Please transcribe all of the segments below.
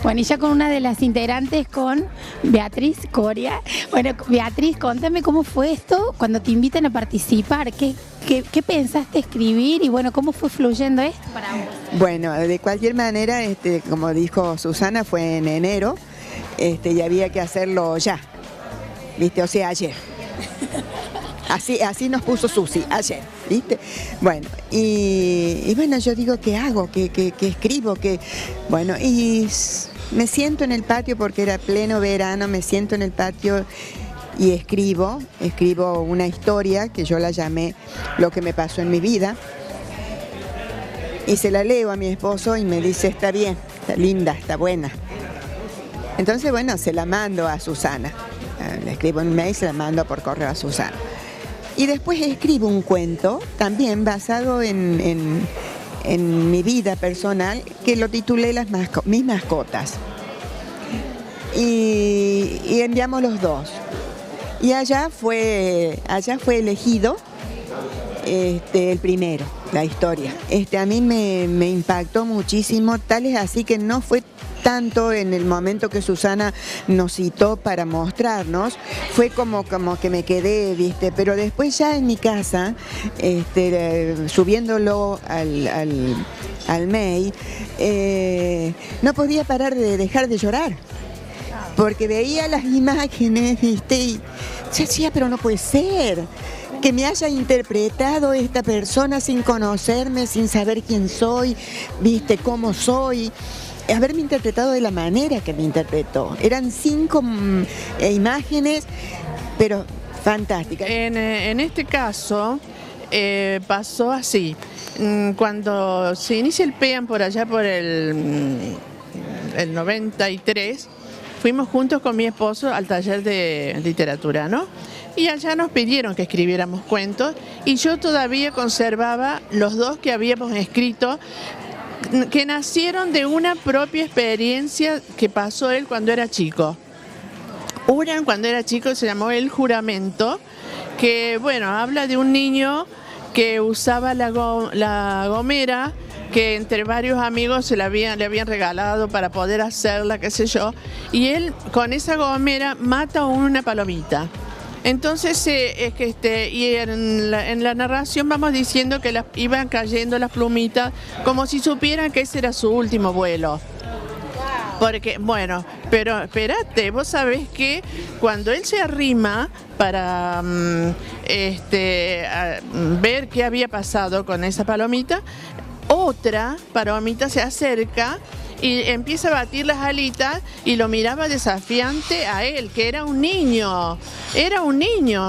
Bueno, y ya con una de las integrantes, con Beatriz Coria. Bueno, Beatriz, contame cómo fue esto cuando te invitan a participar. ¿Qué pensaste escribir y bueno, cómo fue fluyendo esto para vos? Bueno, de cualquier manera, como dijo Susana, fue en enero, y había que hacerlo ya, ¿viste? O sea, ayer. Así nos puso Susi, ayer, ¿viste? Bueno, y bueno, yo digo, ¿qué hago? ¿Qué escribo? Bueno, y me siento en el patio porque era pleno verano, me siento en el patio y escribo una historia que yo la llamé Lo que me pasó en mi vida. Y se la leo a mi esposo y me dice, está bien, está linda, está buena. Entonces, bueno, se la mando a Susana. Le escribo un mail y se la mando por correo a Susana. Y después escribo un cuento, también basado en mi vida personal, que lo titulé Mis mascotas. Y enviamos los dos. Y allá fue elegido el primero, la historia. A mí me impactó muchísimo, tal es así que no fue tanto en el momento que Susana nos citó para mostrarnos, fue como que me quedé, ¿viste? Pero después ya en mi casa, subiéndolo al mail, no podía parar de dejar de llorar. Porque veía las imágenes, ¿viste? Y yo decía, pero no puede ser que me haya interpretado esta persona sin conocerme, sin saber quién soy, ¿viste? Cómo soy. Haberme interpretado de la manera que me interpretó. Eran 5 imágenes, pero fantásticas. En este caso pasó así. Cuando se inicia el PEAN por allá por el 93, fuimos juntos con mi esposo al taller de literatura, ¿no? Y allá nos pidieron que escribiéramos cuentos y yo todavía conservaba los 2 que habíamos escrito, que nacieron de una propia experiencia que pasó él cuando era chico. Una cuando era chico se llamó El Juramento, que bueno, habla de un niño que usaba la gomera, que entre varios amigos le habían regalado para poder hacerla, qué sé yo, y él con esa gomera mata a una palomita. Entonces, y en la narración vamos diciendo que iban cayendo las plumitas como si supieran que ese era su último vuelo. Porque, bueno, pero espérate, vos sabés que cuando él se arrima para ver qué había pasado con esa palomita, otra palomita se acerca y empieza a batir las alitas y lo miraba desafiante a él, que era un niño,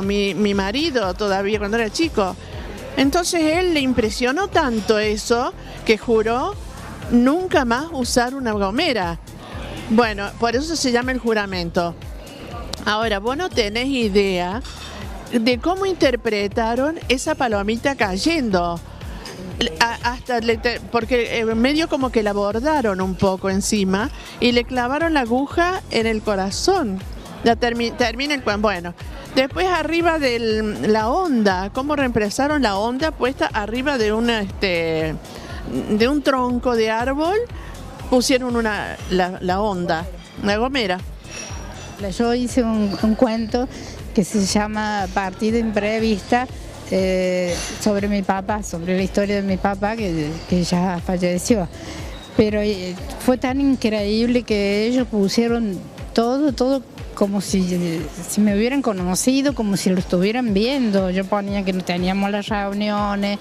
mi marido todavía cuando era chico. Entonces él le impresionó tanto eso que juró nunca más usar una gomera. Bueno, por eso se llama El Juramento. Ahora, vos no tenés idea de cómo interpretaron esa palomita cayendo. Porque medio como que la bordaron un poco encima y le clavaron la aguja en el corazón. Termina el cuento. Bueno, después arriba de la onda, cómo reemplazaron la onda puesta arriba de de un tronco de árbol, pusieron la onda, una gomera. Yo hice un cuento que se llama Partida Imprevista, sobre mi papá, sobre la historia de mi papá que ya falleció. Pero fue tan increíble que ellos pusieron todo como si me hubieran conocido, como si lo estuvieran viendo. Yo ponía que no teníamos las reuniones,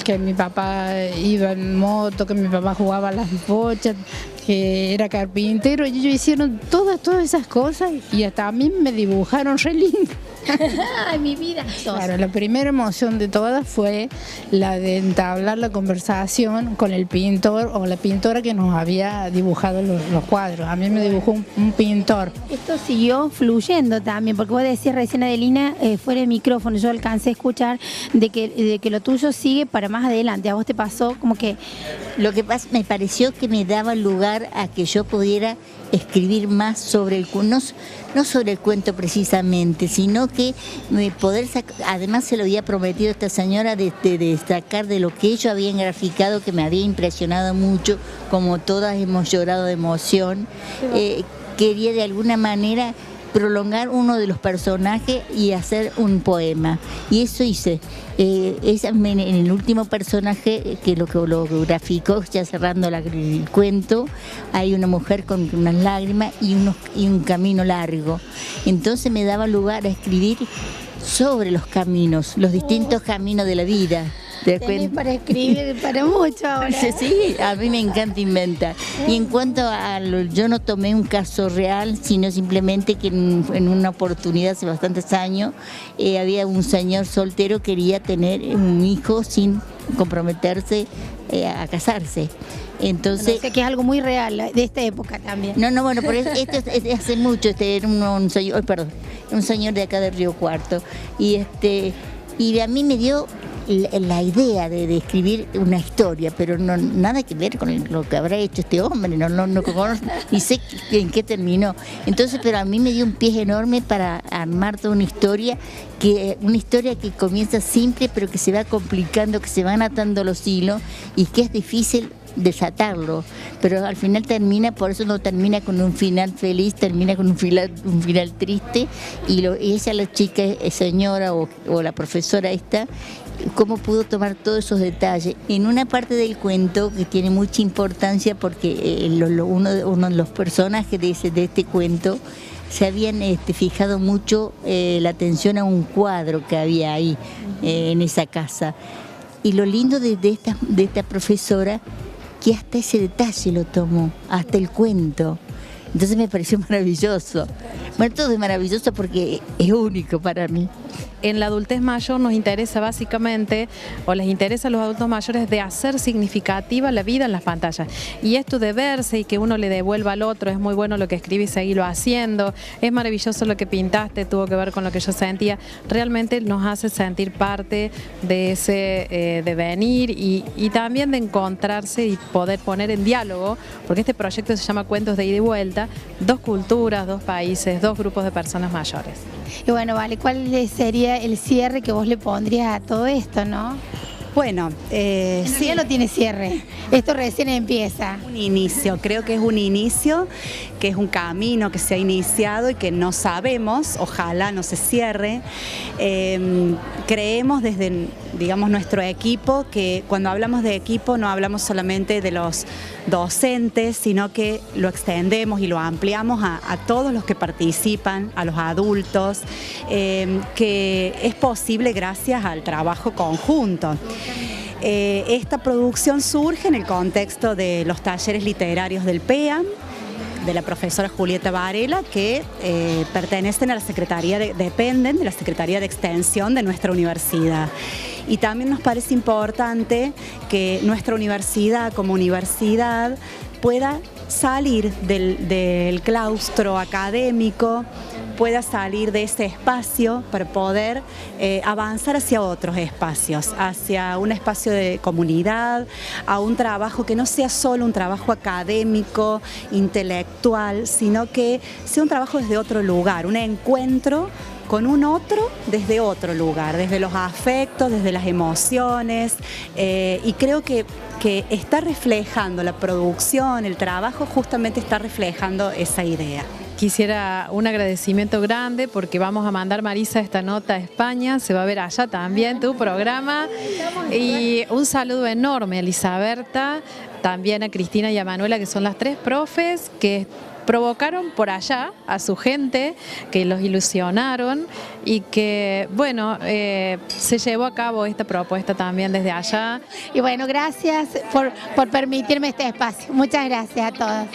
que mi papá iba en moto, que mi papá jugaba a las bochas, que era carpintero, y ellos hicieron todas esas cosas y hasta a mí me dibujaron re lindo. Ay, mi vida. Claro, la primera emoción de todas fue la de entablar la conversación con el pintor o la pintora que nos había dibujado los cuadros. A mí me dibujó un pintor. Esto siguió fluyendo también, porque vos decías recién, Adelina, fuera de micrófono, yo alcancé a escuchar de que lo tuyo sigue para más adelante. ¿A vos te pasó como que...? Lo que pasa, me pareció que me daba lugar a que yo pudiera escribir más sobre no sobre el cuento precisamente, sino que poder sacar, además se lo había prometido a esta señora de sacar de lo que ellos habían graficado, que me había impresionado mucho, como todas hemos llorado de emoción. Quería de alguna manera prolongar uno de los personajes y hacer un poema. Y eso hice. En el último personaje, que lo graficó, ya cerrando el cuento, hay una mujer con unas lágrimas y un camino largo. Entonces me daba lugar a escribir sobre los caminos, los distintos caminos de la vida. Tenés para escribir para mucho ahora. Sí, a mí me encanta inventar. Y en cuanto yo no tomé un caso real, sino simplemente que en una oportunidad hace bastantes años había un señor soltero que quería tener un hijo sin comprometerse a casarse. Entonces, o sea que es algo muy real de esta época también. No, bueno, pero esto es de hace mucho. Era un señor de acá de Río Cuarto. Y a mí me dio la idea de escribir una historia, pero nada que ver con lo que habrá hecho este hombre, no conozco, y sé en qué terminó. Entonces, pero a mí me dio un pie enorme para armar toda una historia que comienza simple, pero que se va complicando, que se van atando los hilos y que es difícil desatarlo, pero al final termina, por eso no termina con un final feliz, termina con un final triste, y ella, la chica señora o la profesora esta, cómo pudo tomar todos esos detalles en una parte del cuento que tiene mucha importancia, porque uno de los personajes de este cuento se habían fijado mucho la atención a un cuadro que había ahí en esa casa, y lo lindo de esta profesora, que hasta ese detalle lo tomó, hasta el cuento. Entonces me pareció maravilloso. Bueno, todo es maravilloso porque es único para mí. En la adultez mayor nos interesa básicamente, o les interesa a los adultos mayores, de hacer significativa la vida en las pantallas. Y esto de verse y que uno le devuelva al otro, es muy bueno lo que escribí, seguirlo haciendo. Es maravilloso lo que pintaste, tuvo que ver con lo que yo sentía. Realmente nos hace sentir parte de ese devenir y también de encontrarse y poder poner en diálogo, porque este proyecto se llama Cuentos de Ida y Vuelta, dos culturas, dos países, dos grupos de personas mayores. Y bueno, Vale, ¿cuál sería el cierre que vos le pondrías a todo esto, no? Bueno, sí, no tiene cierre. Esto recién empieza. Un inicio, creo que es un inicio, que es un camino que se ha iniciado y que no sabemos, ojalá no se cierre. Creemos desde, digamos, nuestro equipo, que cuando hablamos de equipo no hablamos solamente de los docentes, sino que lo extendemos y lo ampliamos a todos los que participan, a los adultos, que es posible gracias al trabajo conjunto. Esta producción surge en el contexto de los talleres literarios del PEAM, de la profesora Julieta Varela, que pertenecen a la Secretaría dependen de la Secretaría de Extensión de nuestra universidad. Y también nos parece importante que nuestra universidad como universidad pueda salir del claustro académico, pueda salir de ese espacio para poder avanzar hacia otros espacios, hacia un espacio de comunidad, a un trabajo que no sea solo un trabajo académico, intelectual, sino que sea un trabajo desde otro lugar, un encuentro con un otro desde otro lugar, desde los afectos, desde las emociones, y creo que está reflejando la producción, el trabajo, justamente está reflejando esa idea. Quisiera un agradecimiento grande porque vamos a mandar, Marisa, esta nota a España, se va a ver allá también tu programa, y un saludo enorme a Elisaberta, también a Cristina y a Manuela, que son las tres profes que provocaron por allá a su gente, que los ilusionaron y que, bueno, se llevó a cabo esta propuesta también desde allá. Y bueno, gracias por permitirme este espacio. Muchas gracias a todos.